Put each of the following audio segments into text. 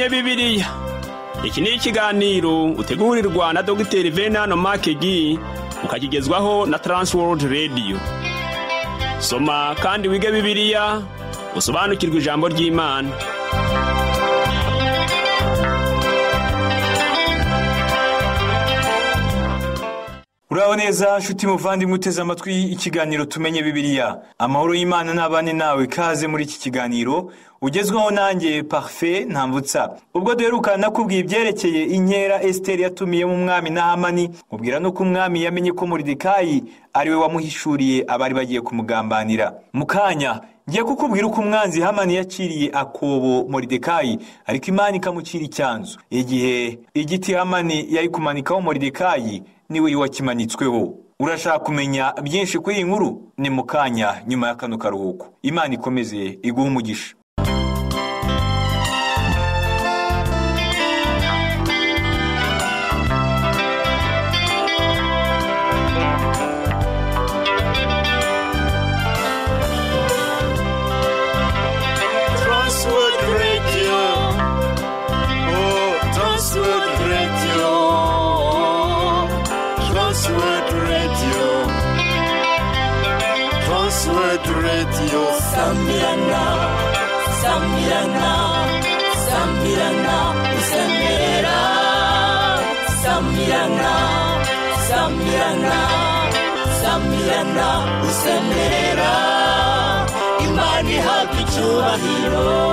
tumenye Bibiliya. Iki ni ikiganiro utegurirwa na Dr. Venano Makegi ukakigezwaho na Transworld Radio. Soma kandi wige Bibiliya, usobanukirwe ijambo ry'Imana. Uraho neza nshuti muvandimwe uteze amatwi ikiganiro tumenye Bibiliya. Amahoro y'Imana n'abane nawe, kaze muri iki kiganiro ugezweho nanjye Parfait Ntambutsa. Ubwo duherukana nakubwiye ibyerekeye inkera Esteri yatumiye mu mwami na Hamani, mubwira nuko umwami yamenye ko Moridekayi ariwe wamuhishuriye abari bagiye kumugambanira. Mukanya ngiye kukubwira uko umwanzi Hamani yaciriye akobo Moridekayi, ariko Imana ikamucira icyanzu. Igihe igiti Hamani yari kumanikaho Moridekayi niwe wakimanitsweho. Urashaka kumenya byinshi kuri iyi nkuru? Ni mukanya nyuma ya kano karuhuko. Imana ikomeze iguhe umugisha. Transworld Radio. Samirana, Samirana, Samirana, Usemera. Samirana, Samirana, Samirana, Usemera. Imani hafi cyubahiro.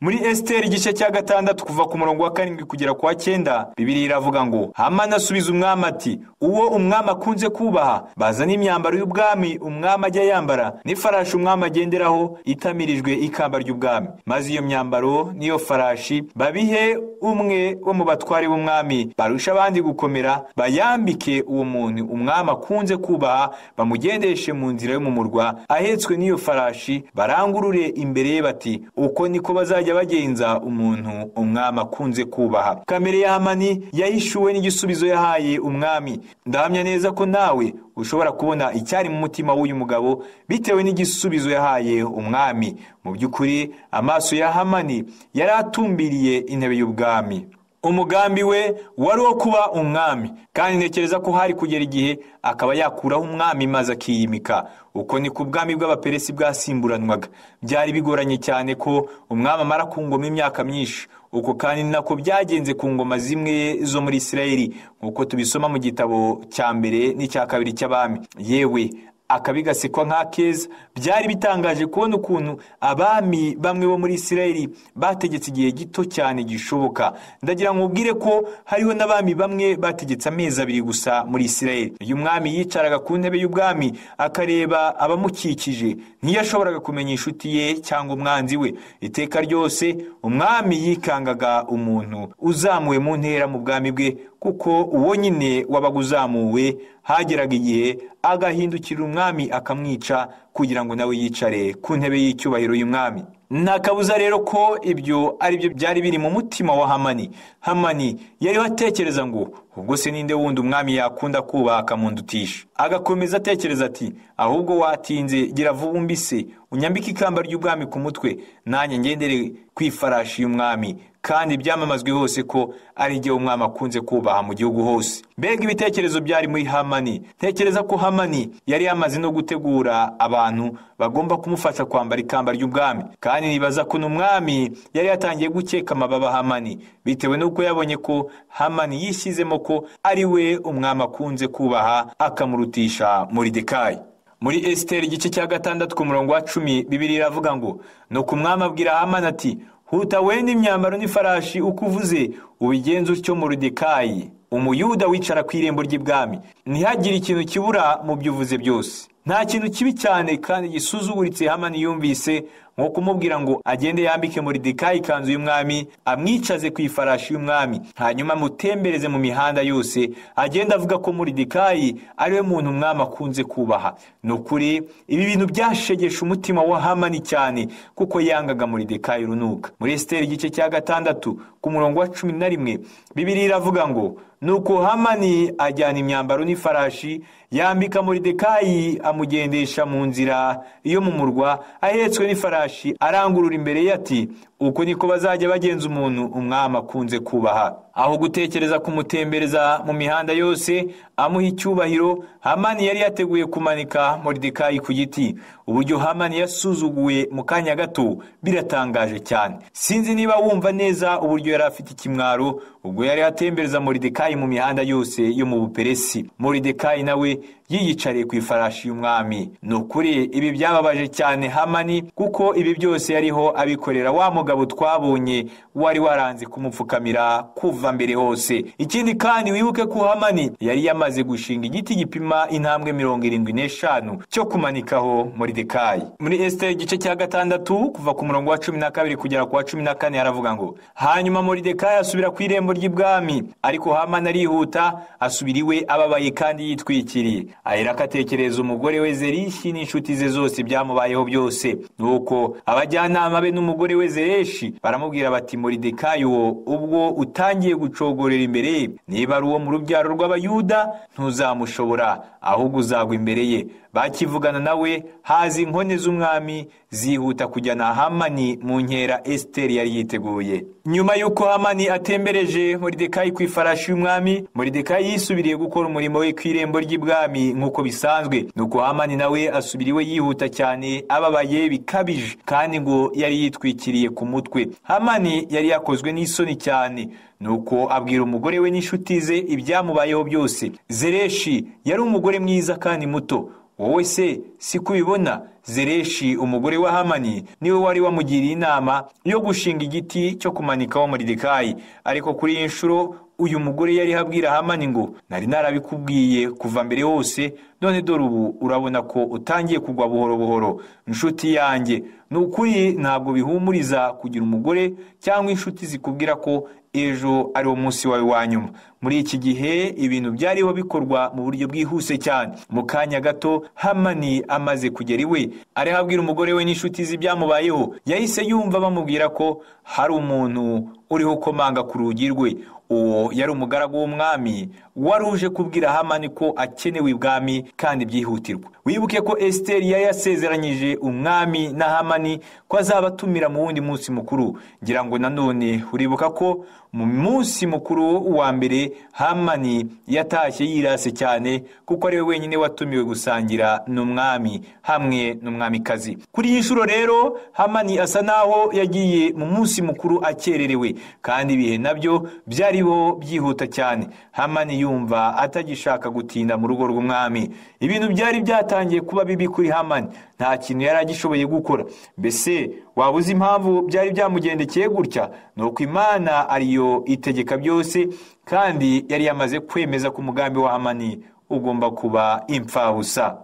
Muri Esteri igice cya 6 kuva ku murongo wa 7 kugera ku wa 9, Bibiliya iravuga ngo Hamani asubiza umwami ati, uwo umwami akunze kubaha bazana imyambaro y'ubwami umwami ajya yambara, n'ifarashi umwami agenderaho itamirijwe ikamba ry'ubwami, maze iyo myambaro niyo farashi babihe umwe wo mu batware b'umwami barusha abandi gukomera, bayambike uwo muntu umwami akunze kubaha, bamugendeshe mu nzira yo mu murwa ahetswe n'iyo farashi, barangurure imbere ye bati, uko niko bazajya bagenza umuntu umwami akunze kubaha. Kamere ya Hamani yahishuwe n'igisubizo yahaye umwami. Ndahamya neza ko nawe ushobora kubona icyari mu mutima w'uyu mugabo bitewe n'igisubizo yahaye umwami. Mu by'ukuri amaso ya Hamani yari atumbiriye intebe y'ubwami. Umugambi we wari wo kuba umwami, kandi ntekereza ko hari kugera igihe akaba yakuraho umwami maze akiyimika. Uko ni ku bwami bw'Abaperesi bwasimburanwaga. Byari bigoranye cyane ko umwami amara ku ngoma imyaka myinshi. Uko kandi nako byagenze ku ngoma zimwe zo muri Isirayeli, nk'uko tubisoma mu gitabo cya mbere n'icya kabiri cy'abami. Yewe akabigasekwa nk'akeza. Byari bitangaje kubona ukuntu abami bamwe bo muri Isirayeli bategetse igihe gito cyane gishoboka. Ndagira ngo ubwire ko hariho n'abami bamwe bategetse amezi 2 gusa muri Isirayeli. Uyu mwami yicaraga ku ntebe y'ubwami akareba abamukikije, ntiyashoboraga kumenya inshuti ye cyangwa umwanzi we. Iteka ryose umwami yikangaga umuntu uzamuwe mu ntera mu bwami bwe, kuko uwo nyine wabaga uzamuwe hageraga igihe agahindukira umwami akamwica kugira ngo nawe yicare ku ntebe y'icyubahiro y'umwami. Nta kabuza rero ko ibyo ari byo byari biri mu mutima wa Hamani. Hamani yari atekereza ngo ubwo se ninde wundi umwami yakunda kubaha akamundutisha. Agakomeza atekereza ati, ahubwo watinze gira vuba umbise unyambike ikamba ry'ubwami ku mutwe, nanjye ngendere kwifarashi y'umwami, kandi byamamazwe hose ko ari jye umwami akunze kubaha mu gihugu hose. Mbega ibitekerezo byari muri Hamani. Tekereza ko Hamani yari yamaze no gutegura abantu bagomba kumufasha kwambara ikamba ry'ubwami, kandi nibaza ko n'umwami yari yatangiye gukeka amababa Hamani bitewe n'uko yabonye ko Hamani yishyizemo ko ari we umwami akunze kubaha akamurutisha Moridekayi. Muri Esteri igice cya 6 ku murongo wa 10, Bibiliya iravuga ngo nuko umwami abwira Hamani ati, huta wenda imyambaro n'ifarashi uko uvuze ubigenze utyo Moridekayi umuyuda wicara ku irembo ry'ibwami, ntihagire ikintu kibura mu byo uvuze byose. Nta kintu kibi cyane kandi gisuzuguritse Hamani yumvise nko kumubwira ngo agende yambike Moridekayi ikanzu y'umwami, amwicaze ku ifarashi y'umwami, hanyuma mutembereze mu mihanda yose agenda avuga ko Moridekayi ari we muntu umwami akunze kubaha. Nukuri ibi bintu byashegesha umutima wa Hamani cyane, kuko yangaga Moridekayi runuka. Muri Esteri igice cya 6 ku murongo wa 11, Bibiliya iravuga ngo nuko Hamani ajyana imyambaro n'ifarashi, yambika Moridekayi amugendesha mu nzira yo mu murwa ahetswe n'ifarashi ifarashi arangurura imbere ye ati uko niko bazajya bagenza umuntu umwami akunze kubaha. Aho gutekereza kumutembereza mu mihanda yose amuha icyubahiro, Hamani yari yateguye kumanika Moridekayi ku giti. Uburyo Hamani yasuzuguwe mu kanya gato biratangaje cyane. Sinzi niba wumva neza uburyo yari afite ikimwaro ubwo yari atembereza Moridekayi mu mihanda yose yo mu Buperesi. Moridekayi nawe yiyicariye ku ifarashi y'umwami. Nukuri ibi byababaje cyane Hamani kuko ibi byose yariho abikorera wa mugabo twabonye wari waranze kumupfukamira kuva mbere hose. Ikindi kandi wibuke ko Hamani yari yamaze gushinga igiti gipima intambwe 75 cyo kumanikaho Moridekayi. Muri Esther igice cya 6 kuva ku murongo wa 12 kugera ku wa 14 haravuga ngo hanyuma Moridekayi asubira ku irembo ry'ibwami, ariko Hamani arihuta asubira iwe ababaye kandi yitwikiriye. Ahera atekereza umugore we Zerishi n'inshuti ze zose byamubayeho byose. Nuko abajyanama be n'umugore we Zereshi baramubwira bati Moridekayi wo ubwo utangiye gucogorera imbere, niba ari uwo mu rubyaro rw'Abayuda ntuzamushobora, ahubwo uzagwa imbere ye. Bakivugana nawe haza inkone z'umwami zihuta kujyana Hamani mu nkera Esteri yari yiteguye. Nyuma yuko Hamani atembereje Moridekayi ku ifarashi y'umwami, Moridekayi yisubiriye gukora umurimo we ku irembo ry'ibwami nk'uko bisanzwe. Nuko Hamani nawe asubiriwe yihuta cyane ababaye bikabije, kandi ngo yari yitwikiriye ku mutwe. Hamani yari yakozwe n'isoni cyane. Nuko abwira umugore we n'inshuti ze ibyamubayeho byose. Zereshi yari umugore mwiza kandi muto. Wowe se si kubibona? Zereshi umugore wa Hamani niwe wari wamugiriye inama yo gushinga igiti cyo kumanikaho Moridekayi. Ariko kuri iyi nshuro uyu mugore yari habwira Hamani ngo nari narabikubwiye kuva mbere hose, none dore ubu urabona ko utangiye kugwa buhoro buhoro. Inshuti yanjye, nukuri ntabwo bihumuriza kugira umugore cyangwa inshuti zikubwira ko ejo ari umunsi wawe wa nyuma. Muri iki gihe ibintu byariho bikorwa mu buryo bwihuse cyane. Mu kanya gato Hamani amaze kugera iwe arihabwira umugore we n'inshuti z'ibyamubayeho, yahise yumva bamubwira ko hari umuntu uriho komanga ku rugi rwe. Uwo yari umugaragu w'umwami wari uje kubwira Hamani ko akenewe ibwami kandi byihutirwa. Wibuke ko Esteri yari yasezeranyije umwami na Hamani ko azabatumira mu wundi munsi mukuru. Ngira ngo nanone uribuka ko mu munsi mukuru wa mbere Hamani yatashye yirase cyane kuko ari we wenyine watumiwe gusangira n'umwami hamwe n'umwamikazi. Kuri iyi nshuro rero Hamani asa naho yagiye mu munsi mukuru akererewe, kandi ibihe nabyo byariho byihuta cyane. Hamani yumva atagishaka gutinda mu rugo rw'umwami. Ibintu byari byatangiye kuba bibi kuri Hamani. Nta kintu yari agishoboye gukora. Mbese wabuze impamvu byari byamugendekeye gutya? Nuko Imana ariyo itegeka byose, kandi yari yamaze kwemeza ko umugambi wa Hamani ugomba kuba impfabusa.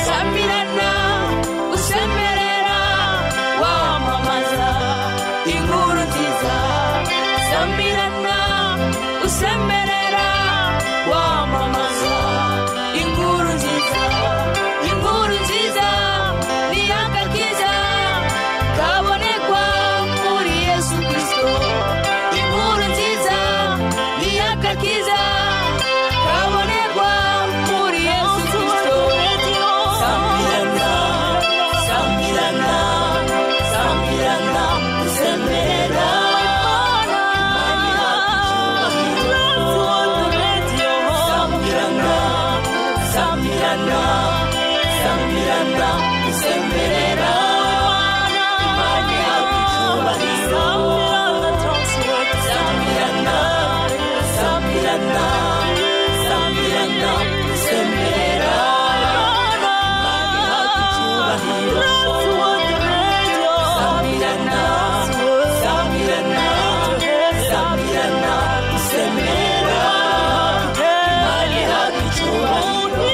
Samirana usemerera wamamaza inkuru nziza. Samirana usemerera wamamaza inkuru nziza. Inkuru nziza ni agakiza kabonekwa muri Yesu Kristo. Inkuru nziza ni agakiza kabonekwa muri Yesu Kristo. Samirana, samirana, samirana usemerera. Samirana, samirana usemerera. Imani yakucyubahiro. Samirana, samirana, samirana usemerera. Imani yakucyubahiro. Samirana, samirana, samirana usemerera. Imani yakucyubahiro.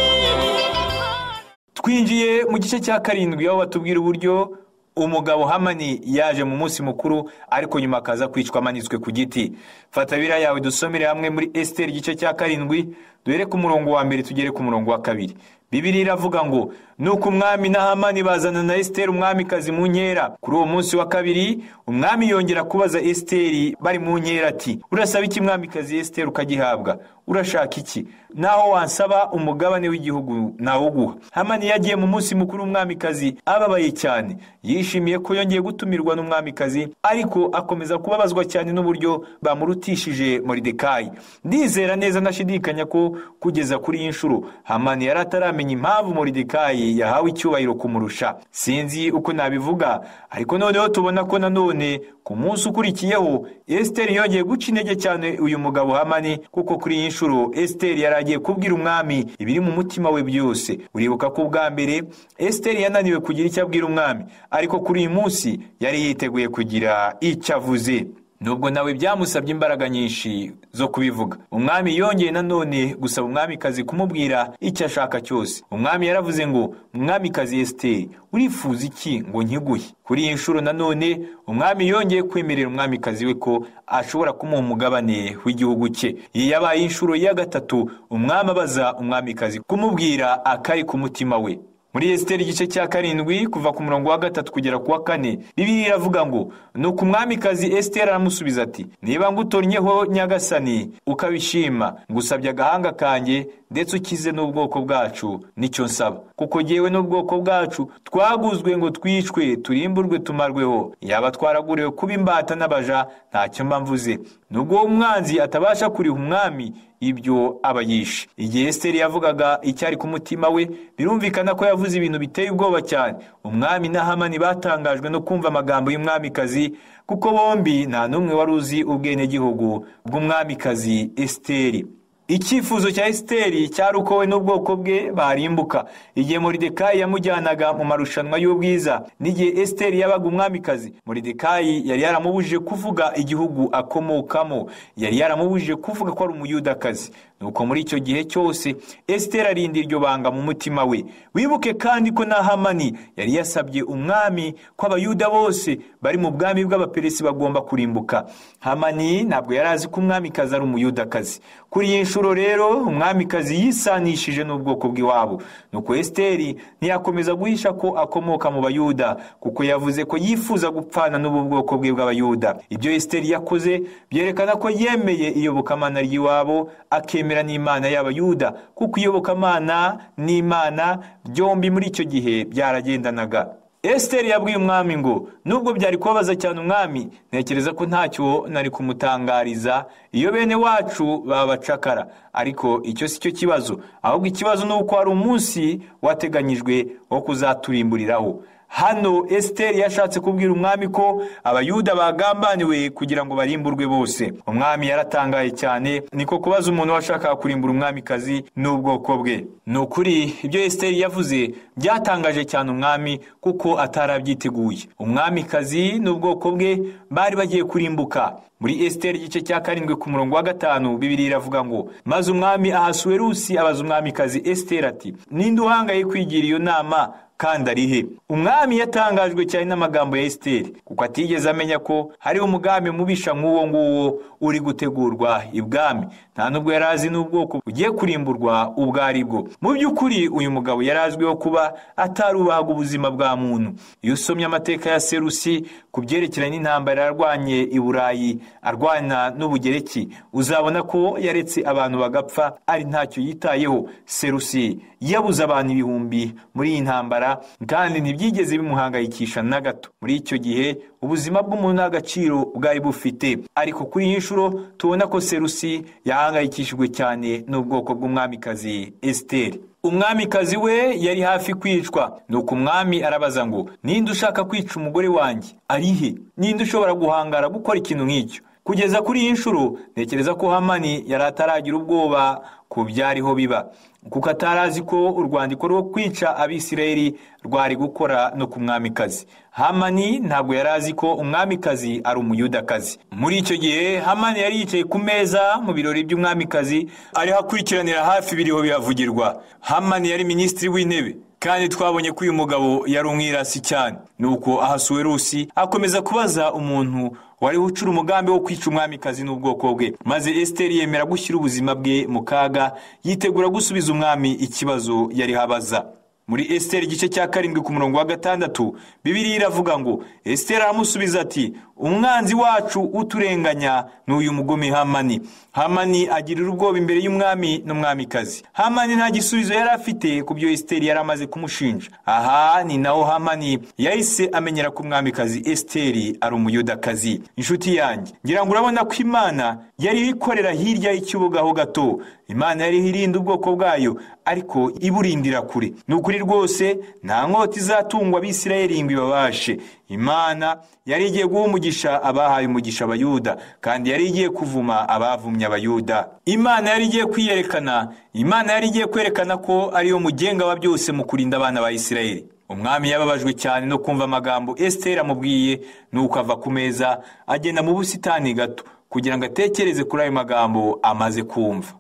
Twinjiye mu gice cya 7 aho batubwira uburyo umugabo Hamani yaje mu munsi mukuru ariko nyuma akaza kwicwa amanitswe ku giti. Fata bira yawe dusomere hamwe muri Esther igice cya 7 duhere ku murongo wa mbere tugere ku murongo wa kabiri. Bibiliya iravuga ngo nuko umwami na Hamani bazana na Esiteri umwamikazi mu nkera. Kuri uwo munsi wa kabiri umwami yongera kubaza Esiteri bari mu nkera ati, urasaba iki mwamikazi Esiteri ukagihabwa? Urashaka iki? Naho wansaba umugabane w'igihugu nawuguha. Hamani yagiye mu munsi mukuru w'umwamikazi ababaye cyane, yishimiye ko yongeye gutumirwa n'umwamikazi, ariko akomeza kubabazwa cyane n'uburyo bamurutishije Moridekayi. Ndizera neza nashidikanya ko kugeza kuri iyi nshuro Hamani yari ataramenya impamvu Moridekayi yahawe icyubahiro kumurusha. Sinzi uko nabivuga, ariko noneho tubona ko nanone ku munsi ukurikiyeho Esiteri yongeye guca intege cyane uyu mugabo Hamani, kuko kuri iyi nshuro Esiteri yari agiye kubwira umwami ibiri mu mutima we byose. Uribuka ko bwa mbere Esiteri yananiwe kugira icyo abwira umwami, ariko kuri uyu munsi yari yiteguye kugira icyo avuze, nubwo nawe byamusabye imbaraga nyinshi zo kubivuga. Umwami yongeye nanone gusaba umwamikazi kumubwira icyo ashaka cyose. Umwami yaravuze ngo, mwamikazi Esiteri, urifuza iki ngo nkiguhe? Kuri iyi nshuro nanone umwami yongeye kwemerera umwamikazi we ko ashobora kumuha umugabane w'igihugu cye. Iyi yabaye inshuro ya gatatu umwami abaza umwamikazi kumubwira akari ku mutima we. Muri Esiteri igice cya 7 kuva ku murongo wa 3 kugera ku wa 4, Bibiliya iravuga ngo nuko umwamikazi Esiteri aramusubiza ati, niba ngutornyeho nyagasani ukabishima, ngusabye agahanga kanjye ndetse ukize n'ubwoko bwacu, nicyo nsaba, kuko jyewe n'ubwoko bwacu twaguzwe ngo twicwe turimburwe tumarweho. Yaba twaraguriwe kuba imbata n'abaja, ntacyo mba mvuze, nubwo umwanzi atabasha kuriha umwami ibyo abayishe. Igihe Esiteri yavugaga icyari ku mutima we, birumvikana ko yavuze ibintu biteye ubwoba cyane. Umwami na Hamani batangajwe no kumva amagambo y'umwamikazi, kuko bombi nta n'umwe wari uzi ubwenegihugu bw'umwamikazi Esiteri. Icyifuzo cya Esiteri cyari uko we n'ubwoko bwe barimbuka. Igihe Moridekayi yamujyanaga mu marushanwa y'ubwiza, n'igihe Esiteri yabaga umwamikazi, Moridekayi yari yaramubujije kuvuga igihugu akomokamo, yari yaramubujije kuvuga ko ari umuyudakazi. Nuko muri icyo gihe cyose Esiteri arinda iryo banga mu mutima we. Wibuke kandi ko na Hamani yari yasabye umwami ko abayuda bose bari mu bwami bw'abaperesi bagomba kurimbuka. Hamani ntabwo yari azi ko umwamikazi ari umuyudakazi. Kuri iyi nshuro rero umwamikazi yisanishije n'ubwoko bw'iwabo. Nuko Esiteri ntiyakomeza guhisha ko akomoka mu bayuda, kuko yavuze ko yifuza gupfana n'ubu bwoko bwe bw'abayuda. Ibyo Esiteri yakoze byerekana ko yemeye iyobokamana ry'iwabo, akemera n'Imana y'abayuda, kuko iyobokamana n'Imana byombi muri icyo gihe byaragendanaga. Esiteri yabwiye umwami ngo nubwo byari kubabaza cyane umwami, ntekereza ko ntacyo nari kumutangariza iyo bene wacu baba bacakara, ariko icyo si cyo kibazo, ahubwo ikibazo ni uko hari umunsi wateganyijwe wo kuzaturimburiraho. Hano Esiteri yashatse kubwira umwami ko abayuda bagambaniwe kugira ngo barimburwe bose. Umwami yaratangaye cyane, niko kubaza umuntu washakaga kurimbura umwamikazi n'ubwoko bwe. Ni ukuri ibyo Esiteri yavuze byatangaje cyane umwami, kuko atarabyiteguye. Umwamikazi n'ubwoko bwe bari bagiye kurimbuka. Muri Esiteri igice cya 7 ku murongo wa 5, Bibiliya iravuga ngo, maze umwami Ahasuwerusi abaza umwamikazi Esiteri ati, ninde uhangaye kwigira iyo nama kandi arihe? Umwami yatangajwe cyane n'amagambo ya Esiteri, kuko atigeze amenya ko hari umugambi mubisha nk'uwo nguwo uri gutegurwa ibwami. Nta nubwo yari azi n'ubwoko bugiye kurimburwa ubwo ari bwo. Mu by'ukuri uyu mugabo yari azwiho kuba atarubahaga ubuzima bwa muntu. Iyo usomye amateka ya Serusi ku byerekeranye n'intambara yarwanye i Burayi arwana n'Ubugereki, uzabona ko yaretse abantu bagapfa ari ntacyo yitayeho. Serusi yabuze abantu ibihumbi muri iyi ntambara, kandi ntibyigeze bimuhangayikisha na gato. Muri icyo gihe ubuzima bw'umuntu n'agaciro bwari bufite, ariko kuri iyi nshuro tubona ko Serusi yahangayikishijwe cyane n'ubwoko bw'umwamikazi Esiteri. Umwamikazi we yari hafi kwicwa, nuko umwami arabaza ngo, ninde ushaka kwica umugore wanjye? Arihe? Ninde ushobora guhangara gukora ikintu nk'icyo? Kugeza kuri iyi nshuro ntekereza ko Hamani yari ataragira ubwoba ku byariho biba, kuko atarazi ko urwandiko rwo kwica Abisirayeli rwari gukora no ku mwamikazi. Hamani ntabwo yari azi ko umwamikazi ari umuyudakazi. Muri icyo gihe Hamani yari yicaye ku meza mu birori by'umwamikazi, ariho akurikiranira hafi biriho bihavugirwa. Hamani yari minisitiri w'intebe, kandi twabonye ko uyu mugabo yari umwirasi cyane. Nuko Ahasuwerusi akomeza kubaza umuntu wari ucura umugambi wo kwica umwamikazi n'ubwoko bwe. Maze Esiteri yemera gushyira ubuzima bwe mu kaga, yitegura gusubiza umwami ikibazo yari habaza. Muri Esiteri igice cya 7 ku murongo wa 6, Bibiliya iravuga ngo Esiteri aramusubiza ati, umwanzi wacu uturenganya n'uyu mugome Hamani. Hamani agirira ubwoba imbere y'umwami n'umwamikazi. Hamani nta gisubizo yari afite ku byo Esiteri yari amaze kumushinja. Aha ni naho Hamani yahise amenyera ko umwamikazi Esiteri ari umuyudakazi. Inshuti yanjye, ngira ngo urabona ko Imana yari ikorera hirya y'ikibuga ho gato. Imana yari irinda ubwoko bwayo, ariko iburindira kure. Nukuri rwose nta nkota izatungwa Abisirayeli ngo ibabashe. Imana yari igiye guha umugisha abahaye umugisha Abayuda, kandi yari igiye kuvuma abavumye Abayuda. Imana yari igiye kwiyerekana. Imana yari igiye kwerekana ko ariyo mugenga wa byose mu kurinda abana ba Isirayeli. Umwami yababajwe cyane no kumva amagambo Esiteri amubwiye, nuko ava ku meza agenda mu busitani gato kugira ngo atekereze kuri ayo magambo amaze kumva.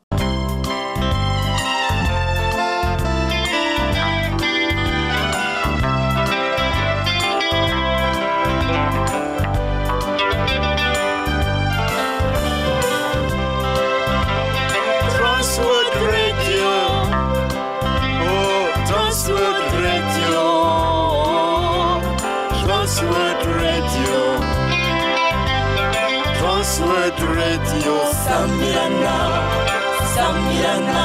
Radio Samirana, Samirana,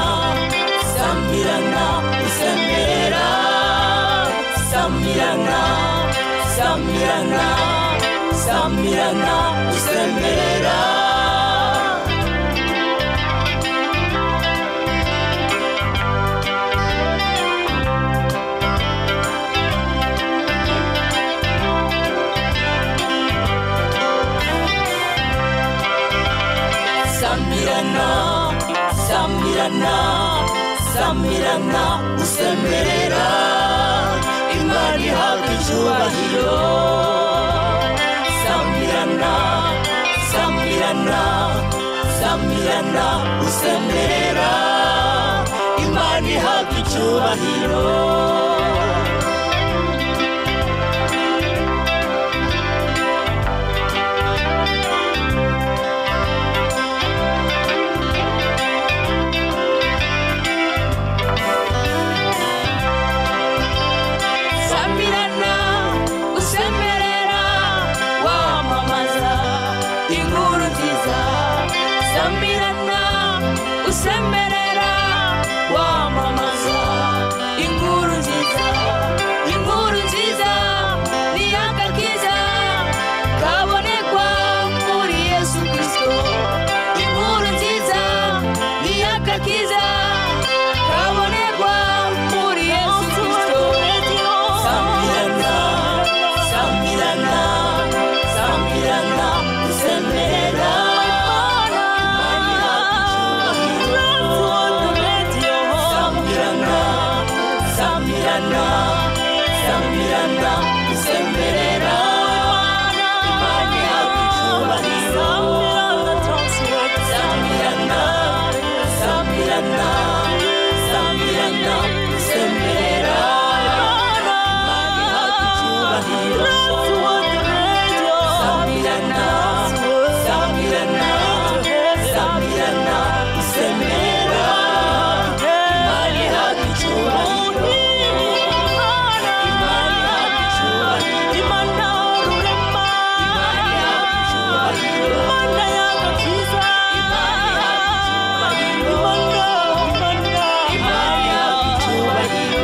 Samirana, Usemera, Samirana, Samirana, Samirana, Usemera. Samirana, Samirana, Samirana, Usemera, Imana ihabwa icyubahiro. Samirana, Samirana, Samirana, Usemera, Imana ihabwa icyubahiro. Usemerera wamamaza inkuru nziza, inkuru nziza ni agakiza kabonekwa muri Yesu Kristo. Inkuru nziza ni agakiza kabonekwa muri Yesu Kristo. Samirana, Samirana, Samirana, Usemerera. Samirana, Usemerera, Imana ihabwa icyubahiro. Samirana, Samirana, Samirana, Usemerera, Imana ihabwa icyubahiro. Samirana, Samirana, Samirana, Usemerera, Imana ihabwa icyubahiro.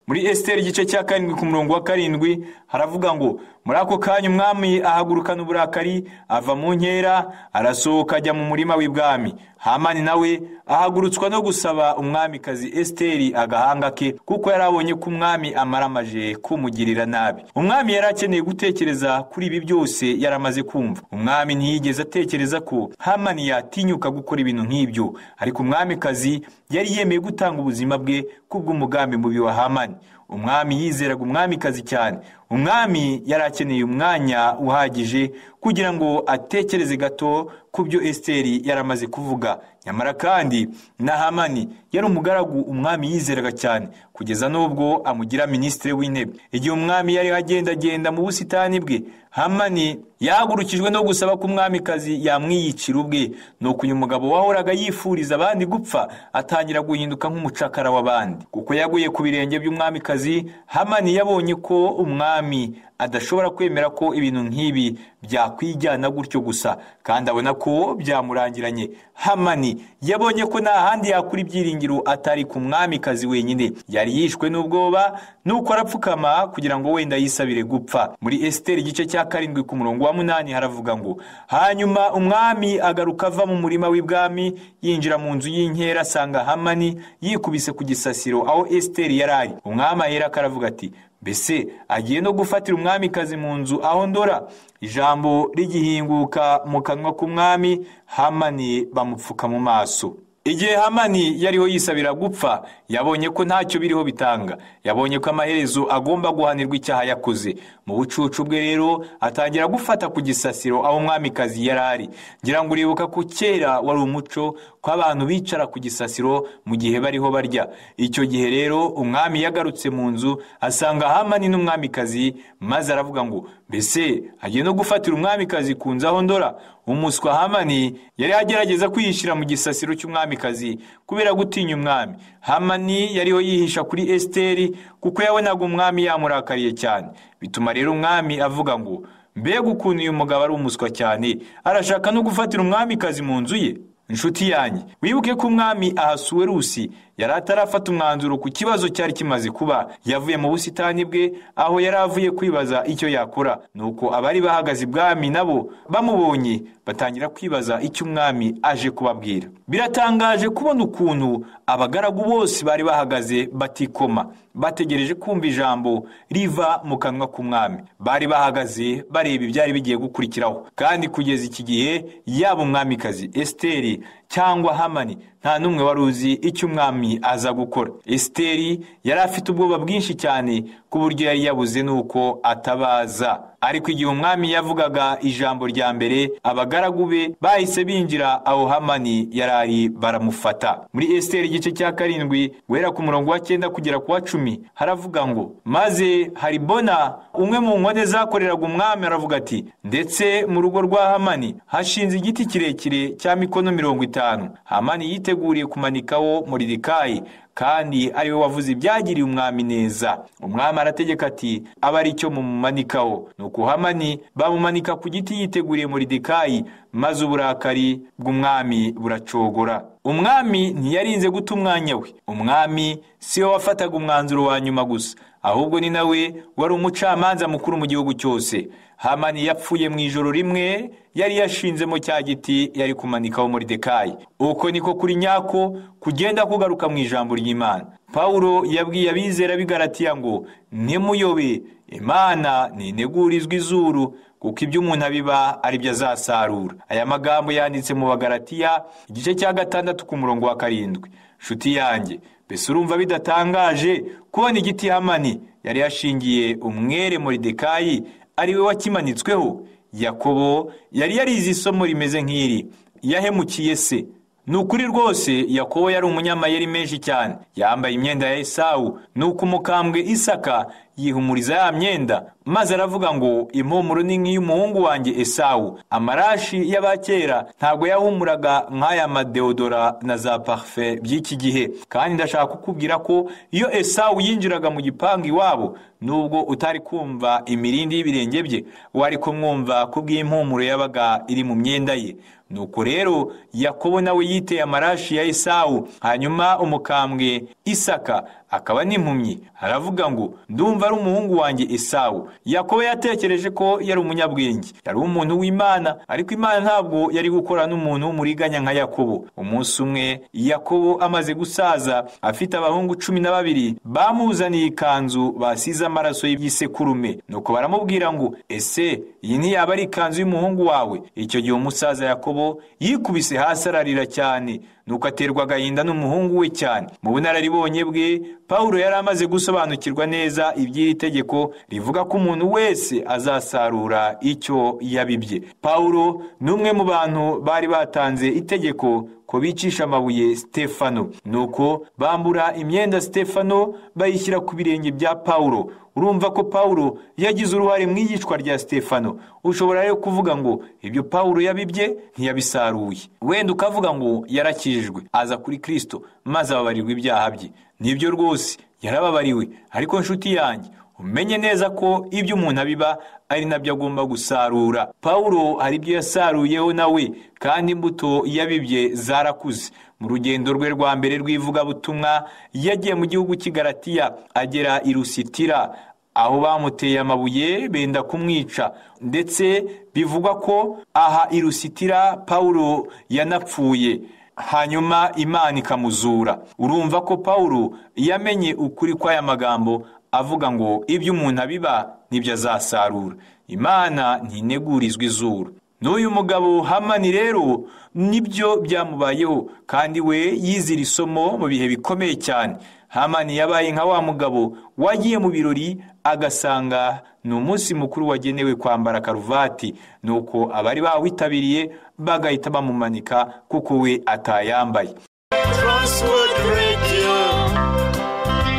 Muri Esiteri igice cya 7 ku murongo wa 7 haravuga ngo muri ako kanya umwami ahagurukana uburakari, ava mu nkera, arasohoka ajya mu murima w'ibwami. Hamani nawe ahagurutswa no gusaba umwamikazi Esiteri agahanga ke, kuko yarabonye ko umwami amaramaje kumugirira nabi. Umwami yari akeneye gutekereza kuri ibi byose yaramaze kumva. Umwami ntiyigeze atekereza ko Hamani yatinyuka gukora ibintu nk'ibyo, ariko umwamikazi yari yemeye gutanga ubuzima bwe kubw'umugambi mubi wa Hamani. Umwami yizeraga umwamikazi cyane. Umwami yari akeneye umwanya uhagije kugira ngo atekereze gato ku byo Esiteri yaramaze kuvuga. Nyamara kandi na Hamani yari umugaragu umwami yizeraga cyane kugeza n'ubwo amugira minisitiri w'intebe. Igihe umwami yari agendagenda mu busitani bwe, Hamani yahagurukijwe no gusaba ko umwamikazi yamwiyicira ubwe. Nuko uyu mugabo wahoraga yifuriza abandi gupfa atangira guhinduka nk'umucakara w'abandi. Kuko yaguye ku birenge by'umwamikazi, Hamani yabonye ko umwami adashobora kwemera ko ibintu nk'ibi byakwijyana gutyo gusa, kandi abona ko byamurangiranye. Hamani yabonye ko nta handi yakura ibyiringiro atari ku mwamikazi wenyine. Yari yishwe n'ubwoba, nuko arapfukama kugira ngo wenda yisabire gupfa. Muri Esiteri igice cya 7 ku murongo wa 8 haravuga ngo, hanyuma umwami agaruka ava mu murima w'ibwami yinjira mu nzu y'inkera, asanga Hamani yikubise ku gisasiro aho Esiteri yarari. Umwami ahera karavuga ati, mbese agiye no gufatira umwamikazi mu nzu aho ndora? Ijambo rigihinguka mu kanwa k'umwami, Hamani bamupfuka mu maso. Igihe Hamani yariho yisabira gupfa, yabonye ko ntacyo biriho bitanga. Yabonye ko amaherezo agomba guhanirwa icyaha yakoze. Mu bucucu bwe rero atangira gufata ku gisasiro aho umwamikazi yarari. Ngira ngo uribuka ko kera wari umuco ko abantu bicara ku gisasiro mu gihe bariho barya. Icyo gihe rero umwami yagarutse mu nzu asanga Hamani n'umwamikazi, maze aravuga ngo, mbese agiye no gufatira umwamikazi ku nzu aho ndora? Umuswa Hamani yari agerageza kwiyishyira mu gisasiro cy'umwamikazi kubera gutinya umwami. Hamani yariho yihisha kuri Esiteri kuko yabonaga umwami yamurakariye cyane. Bituma rero umwami avuga ngo, mbega ukuntu uyu mugabo ari umuswa cyane, arashaka no gufatira umwamikazi mu nzu ye. Inshuti yanjye, wibuke ko umwami Ahasuwerusi yari atarafata umwanzuro ku kibazo cyari kimaze kuba. Yavuye mu busitani bwe aho yari avuye kwibaza icyo yakora. Nuko abari bahagaze ibwami nabo bamubonye batangira kwibaza icyo umwami aje kubabwira. Biratangaje kubona ukuntu abagaragu bose bari bahagaze batikoma, bategereje kumva ijambo riva mu kanwa k'umwami. Bari bahagaze bareba ibyari bigiye gukurikiraho. Kandi kugeza iki gihe, yaba umwamikazi Esiteri cyangwa Hamani, nta n'umwe wari uzi icyo umwami aza gukora. Esiteri yari afite ubwoba bwinshi cyane ku buryo yari yabuze nuko atabaza. Ariko igihe umwami yavugaga ijambo rya mbere, abagaragu be bahise binjira aho Hamani yarari baramufata. Muri Esiteri igice cya 7 guhera ku murongo wa 9 kugera ku wa 10 haravuga ngo, maze Haribona umwe mu nkone zakoreraga umwami aravuga ati, ndetse mu rugo rwa Hamani hashinze igiti kirekire cya mikono 50. Hamani yiteguriye kumanikaho Moridekayi, kandi ari we wavuze ibyagiriye umwami neza. Umwami arategeka ati, aba ari cyo mumumanikaho. Nuko Hamani bamumanika ku giti yiteguriye Moridekayi, maze uburakari bw'umwami buracogora. Umwami ntiyarinze guta umwanya we. Umwami si we wafataga umwanzuro wa nyuma gusa, ahubwo ni nawe wari umucamanza mukuru mu gihugu cyose. Hamani yapfuye mu ijoro rimwe yari yashinzemo cya giti yari kumanikaho Moridekayi. Uko niko kuri nyako kugenda kugaruka mu ijambo ry'Imana. Pawulo yabwiye abizera b'i Galatiya ngo, ntimuyobe, Imana nintegurizwa izuru, kuko ibyo umuntu abiba ari byo azasarura. Aya magambo yanditse mu Bagalatiya igice cya 6 ku murongo wa 7. Nshuti yanjye, mbese urumva bidatangaje kubona igiti Hamani yari yashingiye umwere Moridekayi ari we wakimanitsweho? Yakobo yari yarize isomo rimeze nk'iri, yahemukiye se. Nukuri rwose Yakobo yari umunyamayeri menshi cyane. Yambaye imyenda ya Esawu, nuko umukambwe Isaka yihumuriza ya myenda, maze aravuga ngo, impumuro ni nk'iy'umuhungu wanjye Esawu. Amarashi y'abakera ntabwo yahumuraga nk'aya madeodora na za parfum by'iki gihe. Kandi ndashaka kukubwira ko iyo Esawu yinjiraga mu gipangu iwabo, nubwo utari kumva imirindi y'ibirenge bye, wari kumwumva kubw'impumuro yabaga iri mu myenda ye. Nuko rero Yakobo nawe yiteye amarashi ya Esawu. Hanyuma umukambwe Isaka akaba n'impumyi, aravuga ngo, ndumva ari umuhungu wanjye Esawu. Yakobo yatekereje ko yari umunyabwenge, yari umuntu w'Imana, ariko Imana ntabwo yari gukora n'umuntu w'umuriganya nka Yakobo. Umunsi umwe Yakobo amaze gusaza, afite abahungu 12, bamuzaniye ikanzu basize amaraso y'isekurume. Nuko baramubwira ngo, ese iyi ntiyaba ari ikanzu y'umuhungu wawe? Icyo gihe umusaza Yakobo yikubise hasi ararira cyane. Nuko aterwa agahinda n'umuhungu we cyane. Mu bunararibonye bwe Pawulo yari amaze gusobanukirwa neza iby'iri tegeko rivuga ko umuntu wese azasarura icyo yabibye. Pawulo ni umwe mu bantu bari batanze itegeko ko bicisha amabuye Stefano, nuko bambura imyenda Stefano bayishyira ku birenge bya Pawulo. Urumva ko Pawulo yagize uruhare mu iyicwa rya Stefano. Ushobora rero kuvuga ngo ibyo Pawulo yabibye ntiyabisaruye, wenda ukavuga ngo yarakijijwe aza kuri Kristo maze ababarirwa ibyaha bye. Nibyo rwose yarababariwe, ariko nshuti yanjye umenye neza ko ibyo umuntu abiba ari nabyo agomba gusarura. Pawulo hari ibyo yasaruyeho nawe, kandi imbuto yabibye zarakuze. Mu rugendo rwe rwa mbere rw'ivugabutumwa yagiye mu gihugu cy'i Galatiya agera i Lusitira, aho bamuteye amabuye benda kumwica, ndetse bivugwa ko aha i Lusitira Pawulo yanapfuye, hanyuma Imana ikamuzura. Urumva ko Pawulo yamenye ukuri kw'aya magambo avuga ngo ibyo umuntu abiba nibyo azasarura. Imana ntinegurizwa izuru. N'uyu mugabo Hamani rero nibyo byamubayeho, kandi we yizira isomo mu bihe bikomeye cyane. Hamani yabaye nka wa mugabo wagiye mu birori agasanga ni umunsi mukuru wagenewe kwambara karuvati, nuko abari bawitabiriye bagahita bamumanika kuko we atayambaye. Transworld Radio.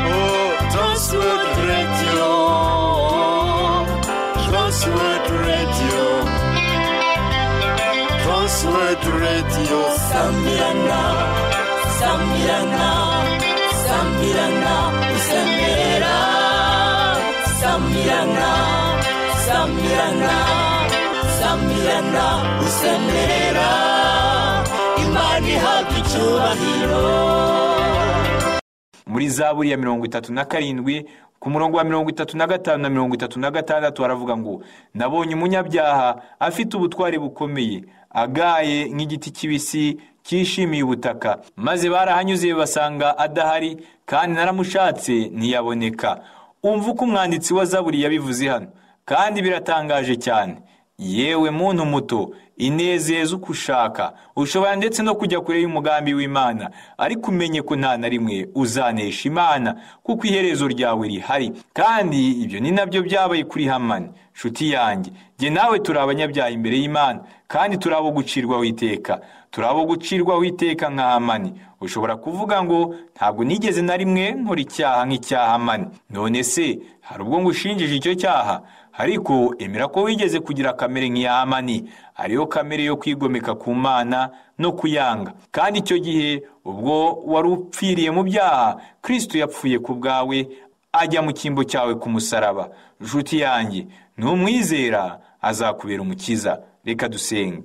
Oh, Transworld Radio. Transworld Radio. Transworld Radio. Sambirana, Sambirana, Sambirana, Usembera. Sambirana, Sambirana, Sambirana, Usembera. Imana ihabwa icyubahiro. Muri Zaburi ya 37 ku murongo wa 35 na 36 haravuga ngo, nabonye umunyabyaha afite ubutware bukomeye, agaye nk'igiti kibisi cyishimiye ubutaka, maze barahanyuze basanga adahari, kandi naramushatse ntiyaboneka. Umva uko umwanditsi wa Zaburi yabivuze hano, kandi biratangaje cyane. Yewe muntu muto, inezeza uko ushaka, ushobora ndetse no kujya kure y'umugambi w'Imana, ariko umenye ko nta na rimwe uzanesha Imana, kuko iherezo ryawe rihari. Kandi ibyo ni nabyo byabaye kuri Hamani. Nshuti yanjye, jye nawe turi abanyabyaha imbere y'Imana, kandi turabo gucirwaho iteka. Turabo gucirwaho iteka nka Hamani. Ushobora kuvuga ngo ntabwo nigeze na rimwe nkora icyaha nk'icya Hamani. None se hari ubwo ngushinjije icyo cyaha? Ariko emera ko wigeze kugira kamere nk'iya Hamani, ariyo kamere yo kwigomeka ku Mana no kuyanga. Kandi icyo gihe ubwo wari upfiriye mu byaha, Kristo yapfuye ku bwawe, ajya mu cyimbo cyawe ku musaraba. Nshuti yanjye, numwizera azakubera umukiza. Reka dusenge.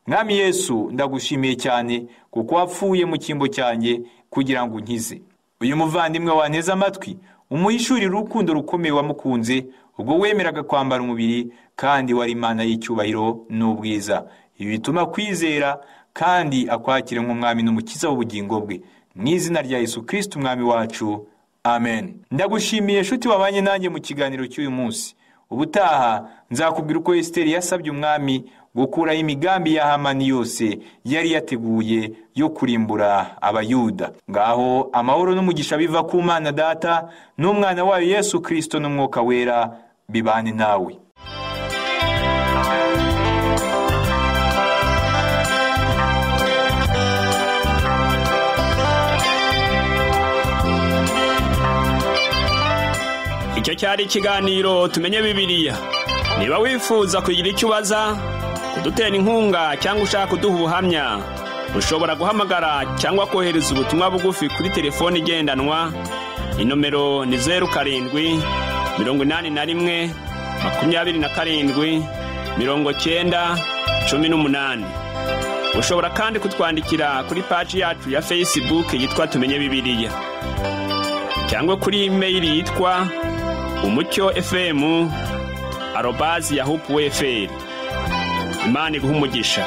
Mwami Yesu, ndagushimiye cyane kuko wapfuye mu cyimbo cyanjye kugira ngo unkize. Uyu muvandimwe wanteze amatwi, umuhishurire urukundo rukomeye wamukunze, ubwo wemeraga kwambara umubiri, kandi wari Imana y'icyubahiro n'ubwiza. Ibi bituma kwizera kandi akwakire nk'umwami n'umukiza w'ubugingo bwe. Mu izina rya Yesu Kristo umwami wacu, amen. Ndagushimiye nshuti wabanye nanjye mu kiganiro cy'uyu munsi. Ubutaha nzakubwira uko Esiteri yasabye umwami gukuraho imigambi ya Hamani yose yari yateguye yo kurimbura Abayuda. Ngaho amahoro n'umugisha biva ku Mana Data n'umwana wayo Yesu Kristo n'umwuka wera bibane nawe. Icyo cyari ikiganiro tumenye Bibiliya. Niba wifuza kugira icyo ubaza, kudutera inkunga cyangwa ushaka kuduha ubuhamya, ushobora guhamagara cyangwa kohereza ubutumwa bugufi kuri telefone igendanwa. Inomero ni 07 81 27 90 18. Ushobora kandi kutwandikira kuri page yacu ya Facebook yitwa Tumenye Bibiliya, cyangwa kuri email yitwa umucyo@yahoo.fr. Imana iguhe umugisha.